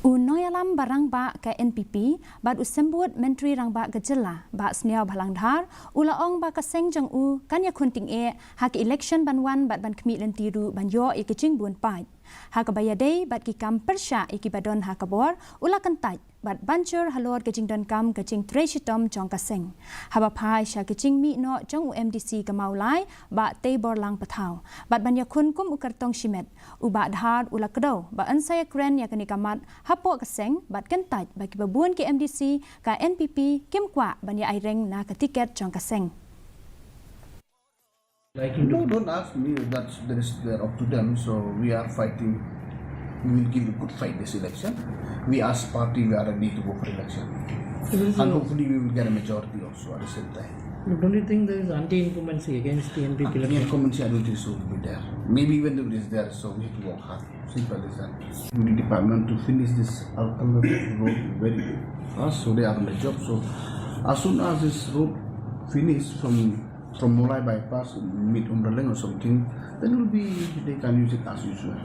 Noyalam Rangbah ke NPP, bad Symbud Myntri Rangbah ke Jela, bad Sniaw Balangdhar, ulaong ba kaseng jang kan Ïakhun Tyngeh, hak Ilekshon banwan bad ban kmi lentiru ban yo ke Jingbun pai. Hak bayadei bad ki kam persya iki badon hak bor, ulakan taj bad bancur halor ke jing don kam ke jing treshitom jong kaseng. Haba pai sya ke jing mi no jong UMDC ke maulai, bad tei bor lang patau. Bad ban Ïakhun kum ukartong shimet, uba dhar ulakdo, bad ansaya kren ya keni kamat hapo kaseng bat kentaj bagi babuan ke MDC ka NPP kim kwa banya aireng na ka tiket jong kaseng. Don't ask me. That is up to them. So we are fighting. We will give a good fight this election. We as party we are ready to go for election, and hopefully we will get a majority also at the same time. Don't you think there is anti-incumbency against the NPP? Anti-incumbency, I don't think so will be there. Maybe even if it is there, so we have to work hard. Simple as that. The department to finish this alternative road very fast, so they are on the job. So as soon as this road finish from Mulai bypass, meet Umberleng or something, then they can use it as usual.